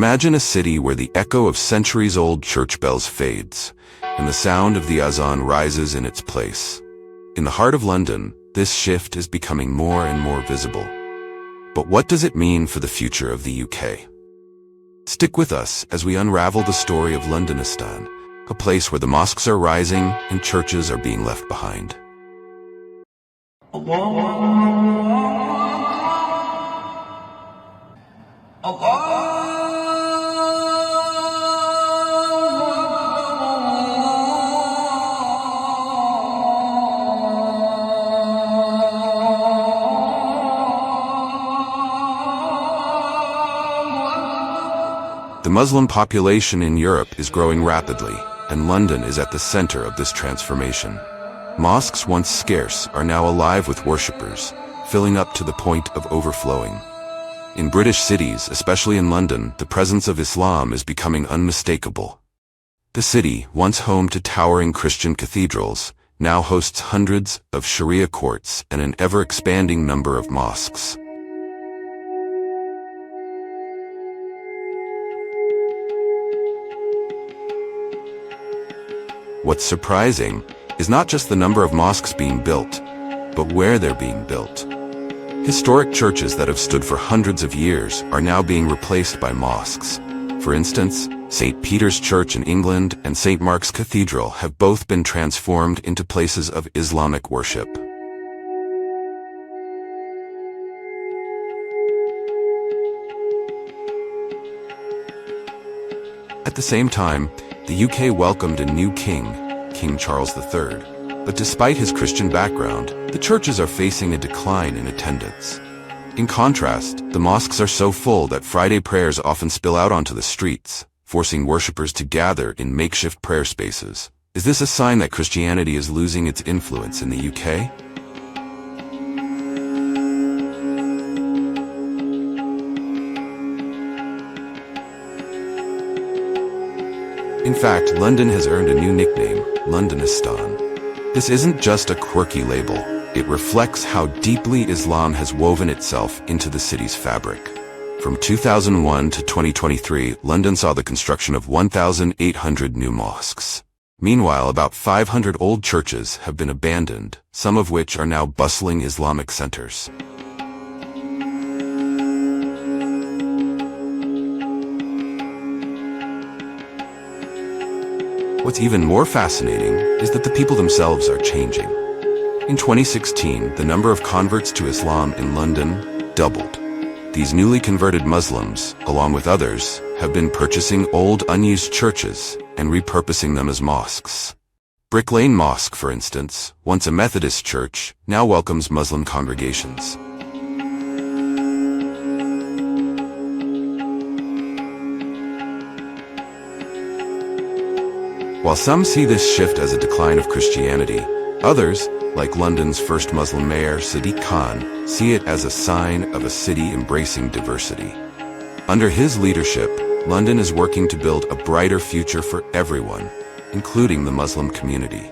Imagine a city where the echo of centuries-old church bells fades, and the sound of the azan rises in its place. In the heart of London, this shift is becoming more and more visible. But what does it mean for the future of the UK? Stick with us as we unravel the story of Londonistan, a place where the mosques are rising and churches are being left behind. The Muslim population in Europe is growing rapidly, and London is at the center of this transformation. Mosques, once scarce, are now alive with worshippers, filling up to the point of overflowing. In British cities, especially in London, the presence of Islam is becoming unmistakable. The city, once home to towering Christian cathedrals, now hosts hundreds of Sharia courts and an ever-expanding number of mosques. What's surprising is not just the number of mosques being built, but where they're being built. Historic churches that have stood for hundreds of years are now being replaced by mosques. For instance, St. Peter's Church in England and St. Mark's Cathedral have both been transformed into places of Islamic worship. At the same time, the UK welcomed a new king, King Charles III. But despite his Christian background, the churches are facing a decline in attendance. In contrast, the mosques are so full that Friday prayers often spill out onto the streets, forcing worshippers to gather in makeshift prayer spaces. Is this a sign that Christianity is losing its influence in the UK? In fact, London has earned a new nickname, Londonistan. This isn't just a quirky label. It reflects how deeply Islam has woven itself into the city's fabric. From 2001 to 2023, London saw the construction of 1,800 new mosques. Meanwhile, about 500 old churches have been abandoned, some of which are now bustling Islamic centers. What's even more fascinating is that the people themselves are changing. In 2016, the number of converts to Islam in London doubled. These newly converted Muslims, along with others, have been purchasing old unused churches and repurposing them as mosques. Brick Lane Mosque, for instance, once a Methodist church, now welcomes Muslim congregations. While some see this shift as a decline of Christianity, others, like London's first Muslim mayor, Sadiq Khan, see it as a sign of a city embracing diversity. Under his leadership, London is working to build a brighter future for everyone, including the Muslim community.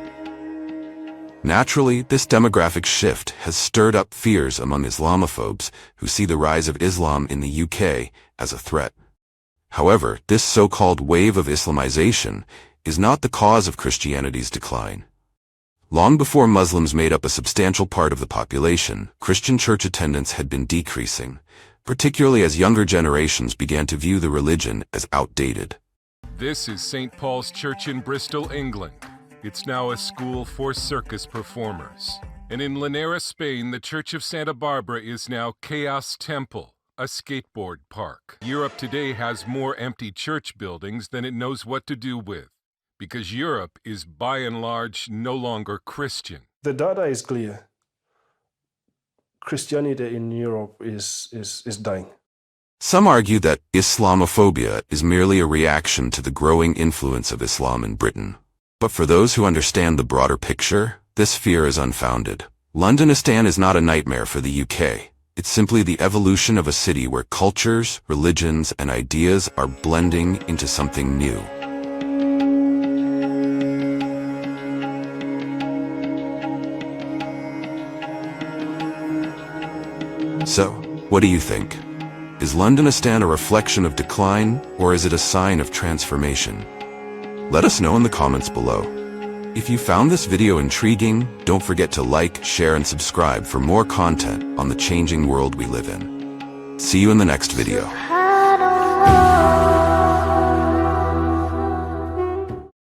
Naturally, this demographic shift has stirred up fears among Islamophobes who see the rise of Islam in the UK as a threat. However, this so-called wave of Islamization is not the cause of Christianity's decline. Long before Muslims made up a substantial part of the population, Christian church attendance had been decreasing, particularly as younger generations began to view the religion as outdated. This is St. Paul's Church in Bristol, England. It's now a school for circus performers. And in Linares, Spain, the Church of Santa Barbara is now Chaos Temple, a skateboard park. Europe today has more empty church buildings than it knows what to do with, because Europe is by and large no longer Christian. The data is clear. Christianity in Europe is dying. Some argue that Islamophobia is merely a reaction to the growing influence of Islam in Britain. But for those who understand the broader picture, this fear is unfounded. Londonistan is not a nightmare for the UK. It's simply the evolution of a city where cultures, religions, and ideas are blending into something new. So, what do you think? Is Londonistan a reflection of decline, or is it a sign of transformation? Let us know in the comments below. If you found this video intriguing, don't forget to like, share, and subscribe for more content on the changing world we live in. See you in the next video.